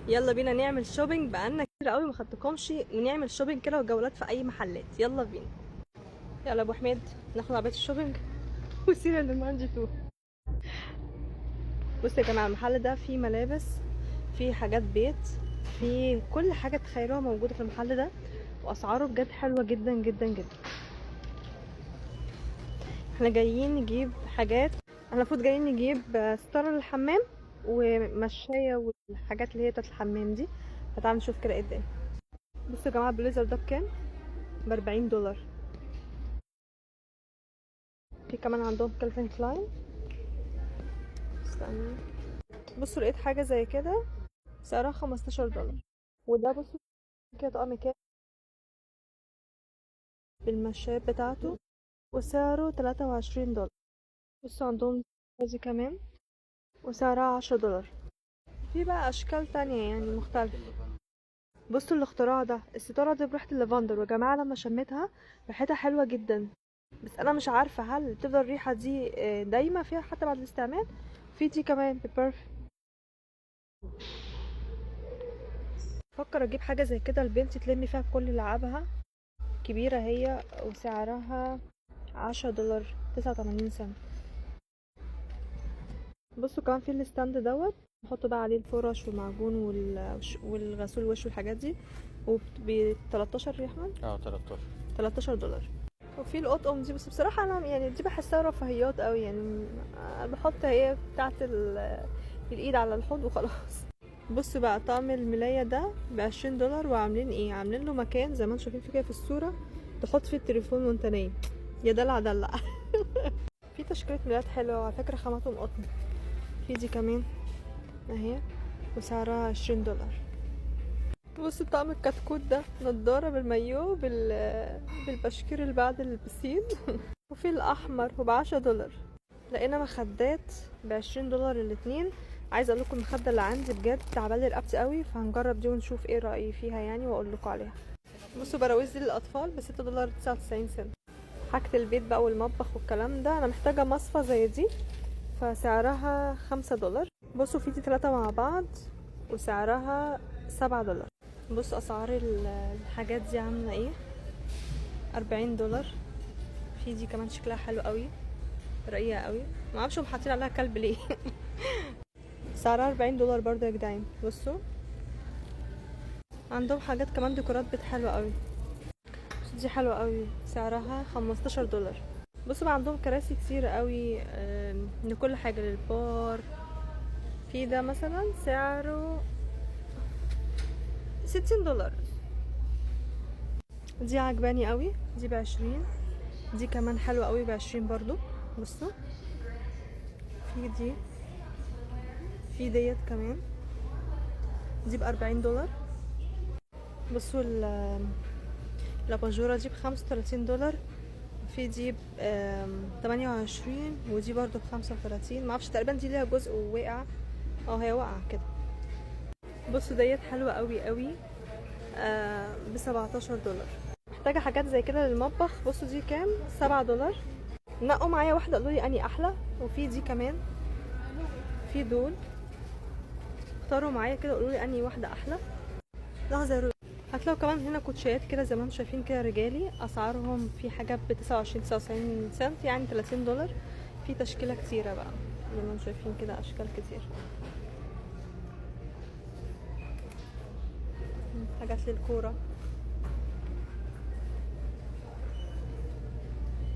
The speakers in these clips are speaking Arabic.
يلا بينا نعمل شوبينج، بقالنا كتير قوي ما خدتكمش ونعمل شوبينج كده وجولات في اي محلات. يلا بينا. يلا ابو حميد ناخد عربيه الشوبينج وسيره للمانجي تو. بصوا يا جماعه، المحل ده فيه ملابس، فيه حاجات بيت، فيه كل حاجه تخيلوها موجوده في المحل ده، واسعاره بجد حلوه جدا جدا جدا. احنا جايين نجيب حاجات، احنا المفروض جايين نجيب ستاره للحمام ومشايه والحاجات اللي هي بتاعت الحمام دي. فتعالوا نشوف كده ايه الدنيا. بصوا يا جماعه، البليزر ده بكام؟ ب$40. في كمان عندهم كالفين كلاين. استنى، بصوا لقيت حاجه زي كده سعرها $15. وده بصوا كده طقم كام بالمشاية بتاعته وسعره $23. بصوا عندهم دي كمان وسعرها $10. في بقى اشكال تانية يعني مختلفة. بصوا الاختراع ده، الستارة دي بريحة اللافندر، ويا جماعة لما شميتها ريحتها حلوة جدا، بس انا مش عارفة هل بتفضل الريحة دي دايمة فيها حتى بعد الاستعمال. في دي كمان ببرفيوم. بفكر اجيب حاجة زي كده لبنتي تلمي فيها كل لعابها، كبيرة هي وسعرها $10، 89 سنت. بصوا كمان في الستاند دوت، نحط بقى عليه الفرش والمعجون والغسول الوش والحاجات دي، وب 13 يا احمد. 13. $13. وفي القطقم دي، بس بصراحة انا يعني دي بحسها رفاهيات قوي يعني، بحط هي بتاعت الايد على الحوض وخلاص. بصوا بقى طقم الملاية ده ب$20، وعاملين ايه، عاملين له مكان زي ما انتم شايفين كده في الصورة، تحط فيه التليفون وانت نايم. يا دلع دلع. في تشكيلة ملايات حلوة على فكرة، خاماتهم قطن. في دي كمان اهي وسعرها $20. بصوا طقم الكتكوت ده، نضارة بالمايو بالبشكير اللي بعد البسين. وفي الأحمر وب$10. لقينا مخدات ب$20 الاتنين. عايزه اقول لكم المخده اللي عندي بجد تعبالي رقبتي قوي، فهنجرب دي ونشوف ايه رايي فيها يعني واقول لكم عليها. بصوا براويز دي للاطفال ب$6 99 سنت. حاجه البيت بقى والمطبخ والكلام ده، انا محتاجه مصفى زي دي فسعرها $5. بصوا في دي 3 مع بعض وسعرها $7. بصوا اسعار الحاجات دي عامله ايه، $40. في دي كمان شكلها حلو قوي، رقيقه قوي، معرفش هم حاطين عليها كلب ليه. سعرها $40 برضه يا جدعان. بصوا عندهم حاجات كمان ديكورات بيت حلوه قوي، دي حلوه قوي سعرها $15. بصوا بقى عندهم كراسي كتير قوي لكل حاجه، للبار. في ده مثلا سعره $60. دي عجباني قوي، دي ب20. دي كمان حلوه قوي ب20 برضو. بصوا في ديت كمان، دي ب$40. بصوا الاباجوره دي ب$35. في دي ب28، ودي برضو ب35. معرفش تقريبا دي ليها جزء ووقع، هي واقعه كده. بصوا ديت حلوه قوي قوي ب$17. محتاجه حاجات زي كده للمطبخ. بصوا دي كام، $7. نقوا معايا واحده قولوا لي اني احلى. وفي دي كمان، في دول اختاروا معايا كده قولوا لي اني واحده احلى. لحظه يا روي، هتلاقوا كمان هنا كوتشيات كده زي ما انتم شايفين كده رجالي، اسعارهم في حاجات ب29 99 سنت يعني $30. في تشكيله كتيره بقى زي ما انتم شايفين كده، اشكال كتير، حاجات للكوره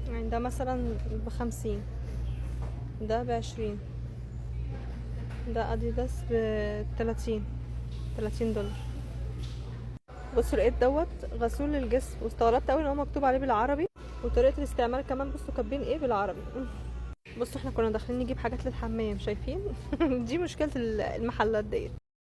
يعني. ده مثلا ب50، ده ب20، ده اديداس ب30، $30. بصوا لقيت دوت غسول للجسم، واستغربت قوي ان هو مكتوب عليه بالعربي، وطريقه الاستعمال كمان بصوا كاتبين ايه بالعربي. بصوا احنا كنا داخلين نجيب حاجات للحمام شايفين. دي مشكله المحلات ديت،